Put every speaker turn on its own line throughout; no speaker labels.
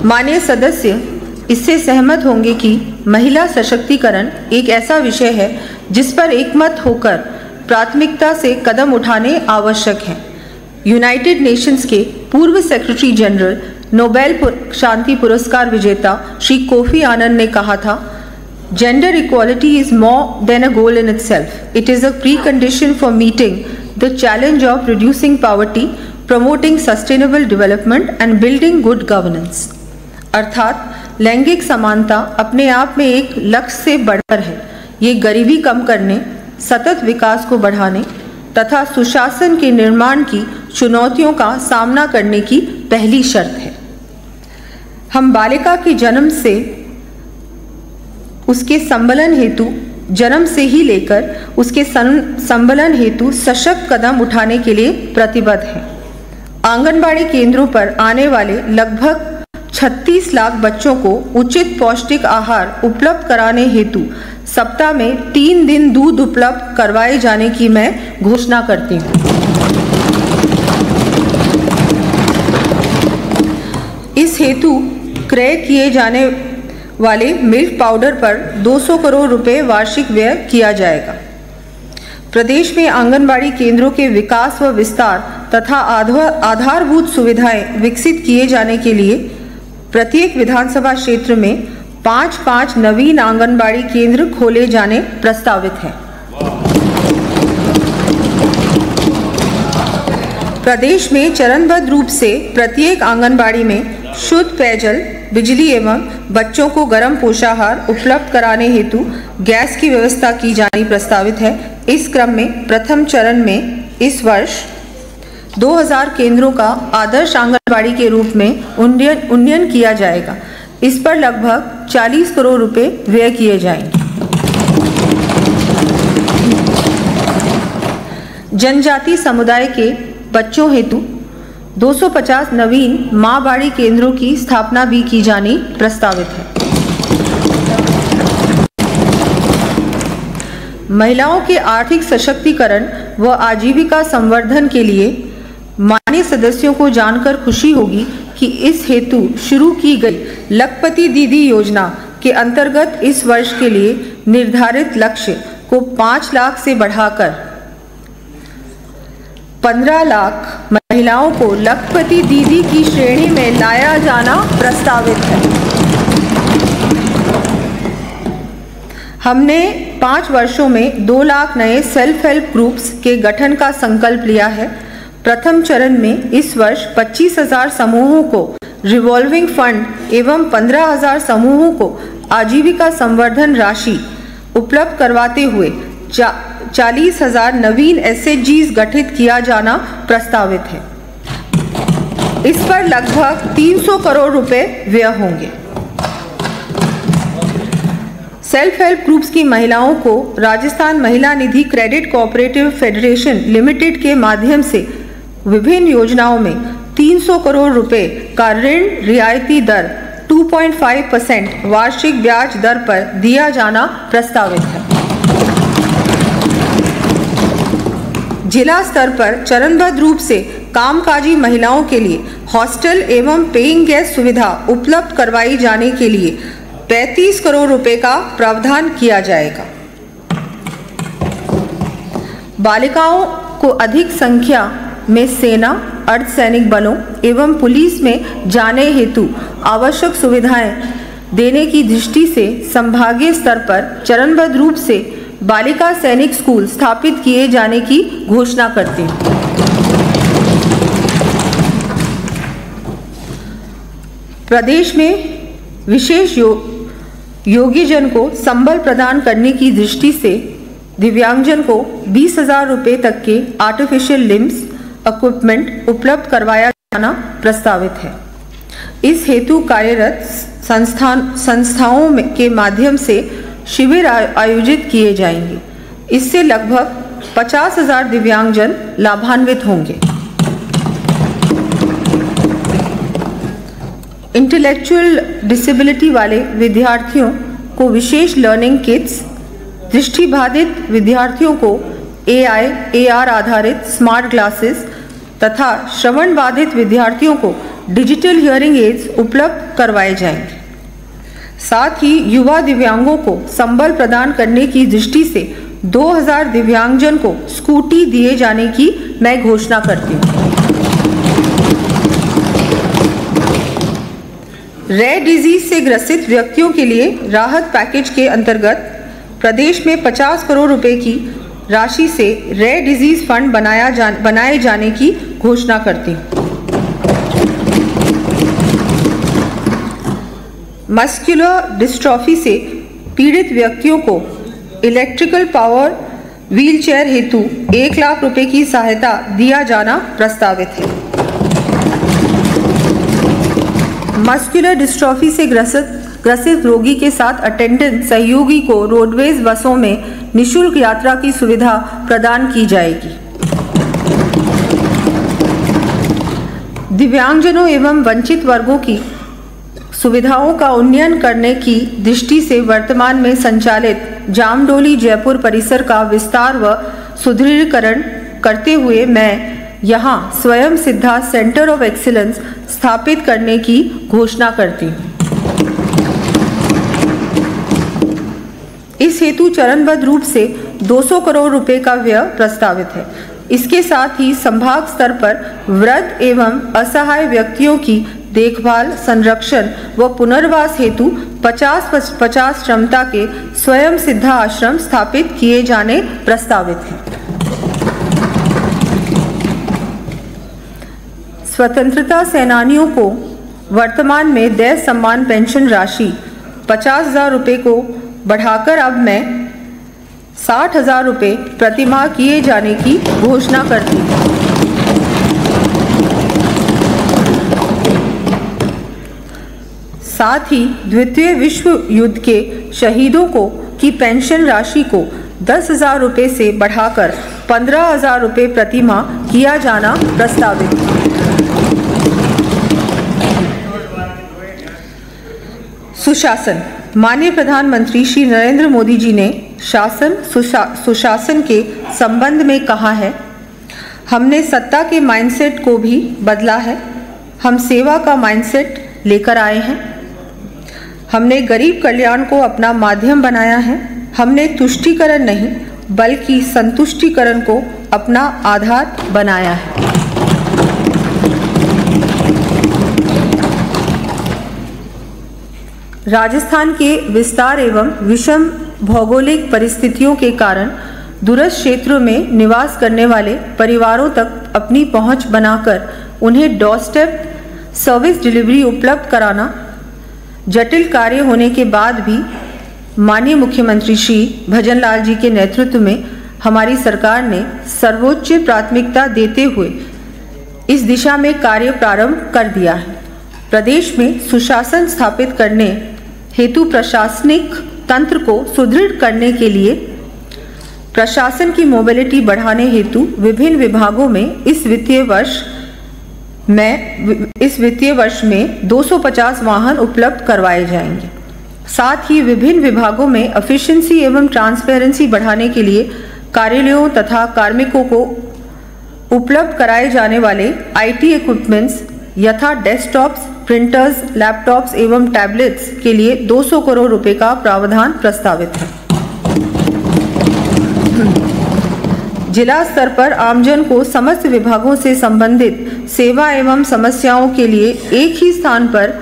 माननीय सदस्य इससे सहमत होंगे कि महिला सशक्तिकरण एक ऐसा विषय है जिस पर एकमत होकर प्राथमिकता से कदम उठाने आवश्यक हैं। यूनाइटेड नेशंस के पूर्व सेक्रेटरी जनरल, नोबेल शांति पुरस्कार विजेता श्री कोफी आनंद ने कहा था, gender equality is more than a goal in itself, it is a precondition for meeting the challenge of reducing poverty, promoting sustainable development and building good governance. अर्थात लैंगिक समानता अपने आप में एक लक्ष्य से बढ़कर है। ये गरीबी कम करने, सतत विकास को बढ़ाने तथा सुशासन के निर्माण की चुनौतियों का सामना करने की पहली शर्त है। हम बालिका के जन्म से उसके संबलन हेतु जन्म से ही लेकर उसके संबलन हेतु सशक्त कदम उठाने के लिए प्रतिबद्ध हैं। आंगनबाड़ी केंद्रों पर आने वाले लगभग 36 लाख बच्चों को उचित पौष्टिक आहार उपलब्ध कराने हेतु सप्ताह में 3 दिन दूध उपलब्ध करवाए जाने की मैं घोषणा करती हूँ। इस हेतु क्रय किए जाने वाले मिल्क पाउडर पर 200 करोड़ रुपए वार्षिक व्यय किया जाएगा। प्रदेश में आंगनबाड़ी केंद्रों के विकास व विस्तार तथा आधारभूत सुविधाएं विकसित किए जाने के लिए प्रत्येक विधानसभा क्षेत्र में 5-5 नवीन आंगनबाड़ी केंद्र खोले जाने प्रस्तावित हैं। प्रदेश में चरणबद्ध रूप से प्रत्येक आंगनबाड़ी में शुद्ध पेयजल, बिजली एवं बच्चों को गर्म पोषाहार उपलब्ध कराने हेतु गैस की व्यवस्था की जानी प्रस्तावित है। इस क्रम में प्रथम चरण में इस वर्ष 2000 केंद्रों का आदर्श आंगनबाड़ी के रूप में उन्नयन किया जाएगा। इस पर लगभग 40 करोड़ रुपए व्यय किए जाएंगे। जनजाति समुदाय के बच्चों हेतु 250 नवीन माँ बाड़ी केंद्रों की स्थापना भी की जानी प्रस्तावित है। महिलाओं के आर्थिक सशक्तिकरण व आजीविका संवर्धन के लिए माननीय सदस्यों को जानकर खुशी होगी कि इस हेतु शुरू की गई लखपति दीदी योजना के अंतर्गत इस वर्ष के लिए निर्धारित लक्ष्य को 5 लाख से बढ़ाकर 15 लाख महिलाओं को लखपति दीदी की श्रेणी में लाया जाना प्रस्तावित है। हमने 5 वर्षों में 2 लाख नए सेल्फ हेल्प ग्रुप्स के गठन का संकल्प लिया है। प्रथम चरण में इस वर्ष 25,000 समूहों को रिवॉल्विंग फंड एवं 15,000 समूहों को आजीविका संवर्धन राशि उपलब्ध करवाते हुए 40,000 नवीन SHGs गठित किया जाना प्रस्तावित है। इस पर लगभग 300 करोड़ रुपए व्यय होंगे। सेल्फ हेल्प ग्रुप्स की महिलाओं को राजस्थान महिला निधि क्रेडिट कोऑपरेटिव फेडरेशन लिमिटेड के माध्यम से विभिन्न योजनाओं में 300 करोड़ रुपए का ऋण रियायती दर 2.5% वार्षिक ब्याज दर पर दिया जाना प्रस्तावित है। जिला स्तर पर चरणबद्ध रूप से कामकाजी महिलाओं के लिए हॉस्टल एवं पेइंग गेस्ट सुविधा उपलब्ध करवाई जाने के लिए 35 करोड़ रुपए का प्रावधान किया जाएगा। बालिकाओं को अधिक संख्या में सेना, अर्धसैनिक बलों एवं पुलिस में जाने हेतु आवश्यक सुविधाएं देने की दृष्टि से संभागीय स्तर पर चरणबद्ध रूप से बालिका सैनिक स्कूल स्थापित किए जाने की घोषणा करते हैं। प्रदेश में विशेष योगीजन को संबल प्रदान करने की दृष्टि से दिव्यांगजन को 20,000 रुपये तक के आर्टिफिशियल लिम्स इक्विपमेंट उपलब्ध करवाया जाना प्रस्तावित है। इस हेतु कार्यरत संस्थाओं के माध्यम से शिविर आयोजित किए जाएंगे। इससे लगभग 50,000 दिव्यांगजन लाभान्वित होंगे। इंटेलेक्चुअल डिसेबिलिटी वाले विद्यार्थियों को विशेष लर्निंग किट्स, दृष्टिबाधित विद्यार्थियों को AI, AR आधारित स्मार्ट ग्लासेस तथा श्रवण बाधित विद्यार्थियों को डिजिटल हियरिंग एड्स उपलब्ध करवाए जाएंगे। साथ ही युवा दिव्यांगों को संबल प्रदान करने की दृष्टि से 2000 दिव्यांगजन को स्कूटी दिए जाने की मैं घोषणा करती हूँ। रेयर डिजीज से ग्रसित व्यक्तियों के लिए राहत पैकेज के अंतर्गत प्रदेश में 50 करोड़ रुपए की राशि से रेयर डिजीज फंड बनाए जाने की घोषणा करती हूँ। मस्कुलर डिस्ट्रॉफी से पीड़ित व्यक्तियों को इलेक्ट्रिकल पावर व्हीलचेयर हेतु 1 लाख रुपए की सहायता दिया जाना प्रस्तावित है। मस्कुलर डिस्ट्रॉफी से ग्रसित रोगी के साथ अटेंडेंट सहयोगी को रोडवेज बसों में निःशुल्क यात्रा की सुविधा प्रदान की जाएगी। दिव्यांगजनों एवं वंचित वर्गों की सुविधाओं का उन्नयन करने की दृष्टि से वर्तमान में संचालित जामडोली जयपुर परिसर का विस्तार व सुदृढ़ीकरण करते हुए मैं यहाँ स्वयं सिद्धा सेंटर ऑफ एक्सीलेंस स्थापित करने की घोषणा करती हूँ। इस हेतु चरणबद्ध रूप से 200 करोड़ रुपए का व्यय प्रस्तावित है। इसके साथ ही संभाग स्तर पर वृद्ध एवं असहाय व्यक्तियों की देखभाल, संरक्षण व पुनर्वास हेतु 50-50 क्षमता के स्वयं सिद्धा आश्रम स्थापित किए जाने प्रस्तावित हैं। स्वतंत्रता सेनानियों को वर्तमान में देय सम्मान पेंशन राशि 50,000 रुपये को बढ़ाकर अब मैं 60,000 रुपये प्रतिमाह किए जाने की घोषणा करती हूँ। साथ ही द्वितीय विश्व युद्ध के शहीदों को की पेंशन राशि को 10,000 रुपये से बढ़ाकर 15,000 रुपये प्रतिमाह किया जाना प्रस्तावित है। सुशासन। माननीय प्रधानमंत्री श्री नरेंद्र मोदी जी ने सुशासन के संबंध में कहा है, हमने सत्ता के माइंडसेट को भी बदला है। हम सेवा का माइंडसेट लेकर आए हैं। हमने गरीब कल्याण को अपना माध्यम बनाया है। हमने तुष्टीकरण नहीं बल्कि संतुष्टीकरण को अपना आधार बनाया है। राजस्थान के विस्तार एवं विषम भौगोलिक परिस्थितियों के कारण दूरस्थ क्षेत्रों में निवास करने वाले परिवारों तक अपनी पहुंच बनाकर उन्हें डोरस्टेप सर्विस डिलीवरी उपलब्ध कराना जटिल कार्य होने के बाद भी माननीय मुख्यमंत्री श्री भजनलाल जी के नेतृत्व में हमारी सरकार ने सर्वोच्च प्राथमिकता देते हुए इस दिशा में कार्य प्रारंभ कर दिया है। प्रदेश में सुशासन स्थापित करने हेतु प्रशासनिक तंत्र को सुदृढ़ करने के लिए प्रशासन की मोबिलिटी बढ़ाने हेतु विभिन्न विभागों में इस वित्तीय वर्ष में 250 वाहन उपलब्ध करवाए जाएंगे। साथ ही विभिन्न विभागों में एफिशिएंसी एवं ट्रांसपेरेंसी बढ़ाने के लिए कार्यालयों तथा कार्मिकों को उपलब्ध कराए जाने वाले आईटी इक्विपमेंट्स यथा डेस्कटॉप्स, प्रिंटर्स, लैपटॉप्स एवं टैबलेट्स के लिए 200 करोड़ रुपए का प्रावधान प्रस्तावित है। जिला स्तर पर आमजन को समस्त विभागों से संबंधित सेवा एवं समस्याओं के लिए एक ही स्थान पर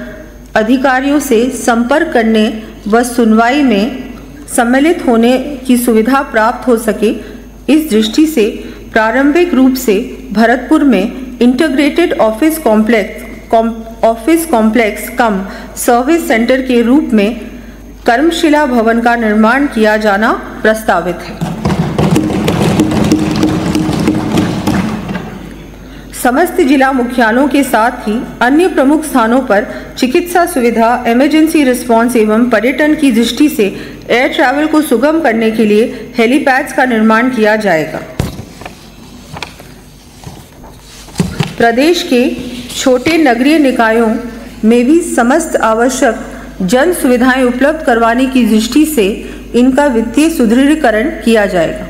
अधिकारियों से संपर्क करने व सुनवाई में सम्मिलित होने की सुविधा प्राप्त हो सके, इस दृष्टि से प्रारंभिक रूप से भरतपुर में इंटीग्रेटेड ऑफिस कॉम्प्लेक्स कम सर्विस सेंटर के रूप में कर्मशिला भवन का निर्माण किया जाना प्रस्तावित है। समस्त जिला मुख्यालयों के साथ ही अन्य प्रमुख स्थानों पर चिकित्सा सुविधा, इमरजेंसी रिस्पांस एवं पर्यटन की दृष्टि से एयर ट्रैवल को सुगम करने के लिए हेलीपैड्स का निर्माण किया जाएगा। प्रदेश के छोटे नगरीय निकायों में भी समस्त आवश्यक जन सुविधाएं उपलब्ध करवाने की दृष्टि से इनका वित्तीय सुदृढ़ीकरण किया जाएगा।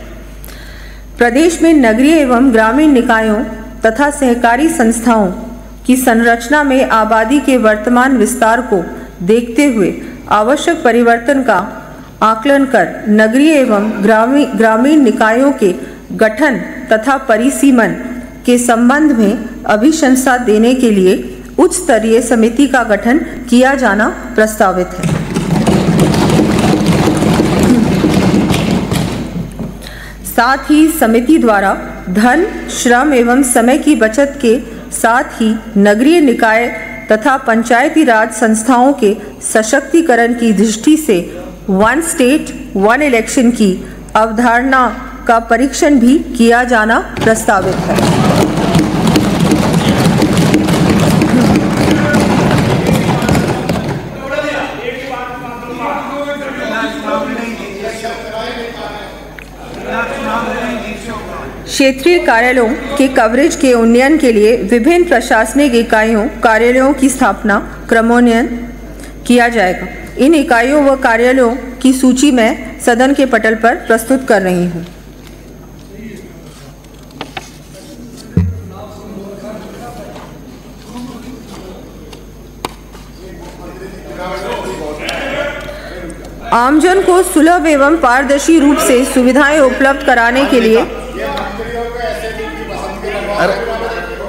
प्रदेश में नगरीय एवं ग्रामीण निकायों तथा सहकारी संस्थाओं की संरचना में आबादी के वर्तमान विस्तार को देखते हुए आवश्यक परिवर्तन का आकलन कर नगरीय एवं ग्रामीण निकायों के गठन तथा परिसीमन के संबंध में अभिशंसा देने के लिए उच्च स्तरीय समिति का गठन किया जाना प्रस्तावित है। साथ ही समिति द्वारा धन, श्रम एवं समय की बचत के साथ ही नगरीय निकाय तथा पंचायती राज संस्थाओं के सशक्तिकरण की दृष्टि से वन स्टेट वन इलेक्शन की अवधारणा का परीक्षण भी किया जाना प्रस्तावित है। क्षेत्रीय कार्यालयों के कवरेज के उन्नयन के लिए विभिन्न प्रशासनिक इकाइयों कार्यालयों की स्थापना क्रमोन्नयन किया जाएगा। इन इकाइयों व कार्यालयों की सूची मैं सदन के पटल पर प्रस्तुत कर रही हूँ। आमजन को सुलभ एवं पारदर्शी रूप से सुविधाएं उपलब्ध कराने के लिए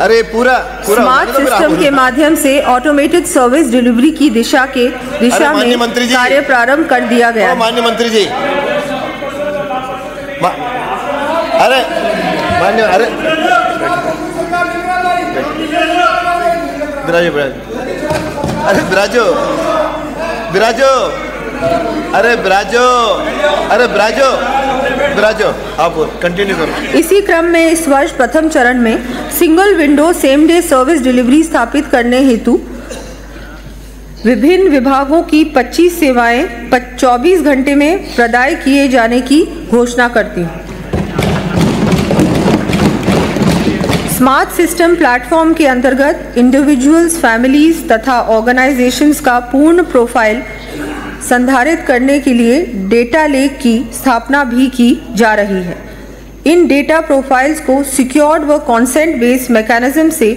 अरे पूरा
स्मार्ट सिस्टम के माध्यम से ऑटोमेटेड सर्विस डिलीवरी की दिशा में कार्य प्रारंभ कर दिया गया।
माननीय मंत्री जी, अरे बिराजो आप कंटिन्यू करो।
इसी क्रम में इस वर्ष प्रथम चरण में single window same day service delivery स्थापित करने हेतु विभिन्न विभागों की 25 सेवाएं 24 घंटे में प्रदाय किए जाने की घोषणा करती हूँ। स्मार्ट सिस्टम प्लेटफॉर्म के अंतर्गत इंडिविजुअल्स, फैमिलीज तथा ऑर्गेनाइजेशंस का पूर्ण प्रोफाइल संधारित करने के लिए डेटा लेक की स्थापना भी की जा रही है। इन डेटा प्रोफाइल्स को सिक्योर्ड व कॉन्सेंट बेस्ड मैकेनिज्म से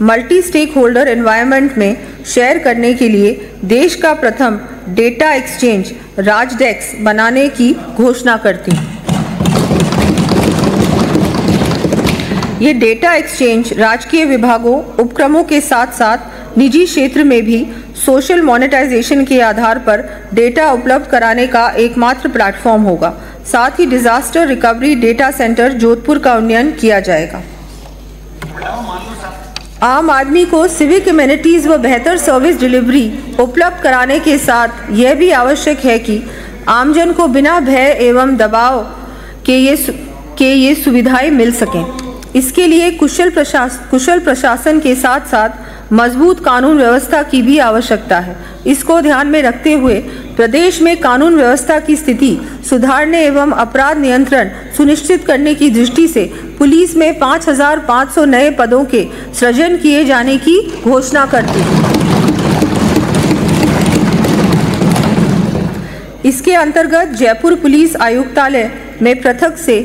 मल्टी स्टेक होल्डर एनवायरनमेंट में शेयर करने के लिए देश का प्रथम डेटा एक्सचेंज राजडेक्स बनाने की घोषणा करती हूँ। ये डेटा एक्सचेंज राजकीय विभागों, उपक्रमों के साथ साथ निजी क्षेत्र में भी सोशल मोनेटाइजेशन के आधार पर डेटा उपलब्ध कराने का एकमात्र प्लेटफॉर्म होगा। साथ ही disaster recovery data centre Jodhpur का उन्नयन किया जाएगा। आम आदमी को सिविक एमेनिटीज व बेहतर सर्विस डिलीवरी उपलब्ध कराने के साथ यह भी आवश्यक है कि आमजन को बिना भय एवं दबाव के ये सुविधाएं मिल सकें। इसके लिए कुशल प्रशासन के साथ साथ मजबूत कानून व्यवस्था की भी आवश्यकता है। इसको ध्यान में रखते हुए प्रदेश में कानून व्यवस्था की स्थिति सुधारने एवं अपराध नियंत्रण सुनिश्चित करने की दृष्टि से पुलिस में 5,500 नए पदों के सृजन किए जाने की घोषणा करती है। इसके अंतर्गत जयपुर पुलिस आयुक्तालय में पृथक से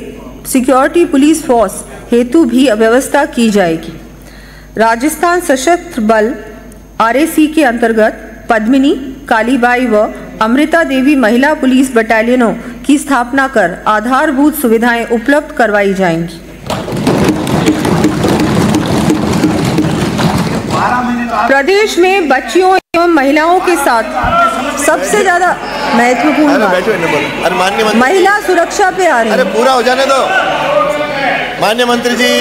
सिक्योरिटी पुलिस फोर्स हेतु भी व्यवस्था की जाएगी। राजस्थान सशस्त्र बल RAC के अंतर्गत पद्मिनी, कालीबाई व अमृता देवी महिला पुलिस बटालियनों की स्थापना कर आधारभूत सुविधाएं उपलब्ध करवाई जाएंगी। प्रदेश में बच्चियों एवं महिलाओं के साथ सबसे ज्यादा महत्वपूर्ण बात महिला सुरक्षा पे आ रही है।
अरे पूरा हो जाने दो माननीय मंत्री जी।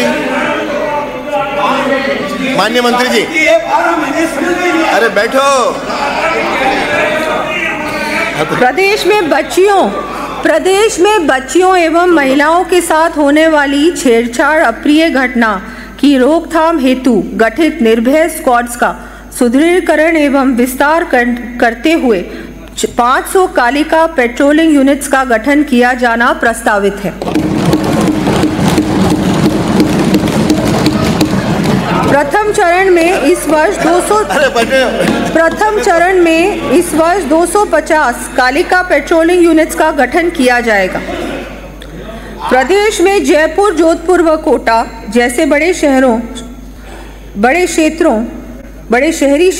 अरे बैठो।
प्रदेश में बच्चियों एवं महिलाओं के साथ होने वाली छेड़छाड़ अप्रिय घटना की रोकथाम हेतु गठित निर्भय स्क्वाड्स का सुदृढ़ीकरण एवं विस्तार करते हुए 500 कालिका पेट्रोलिंग यूनिट्स का गठन किया जाना प्रस्तावित है। प्रथम चरण में इस वर्ष 250 कालिका पेट्रोलिंग यूनिट्स का गठन किया जाएगा। प्रदेश में जयपुर, जोधपुर व कोटा जैसे बड़े क्षेत्रों बड़े शहरी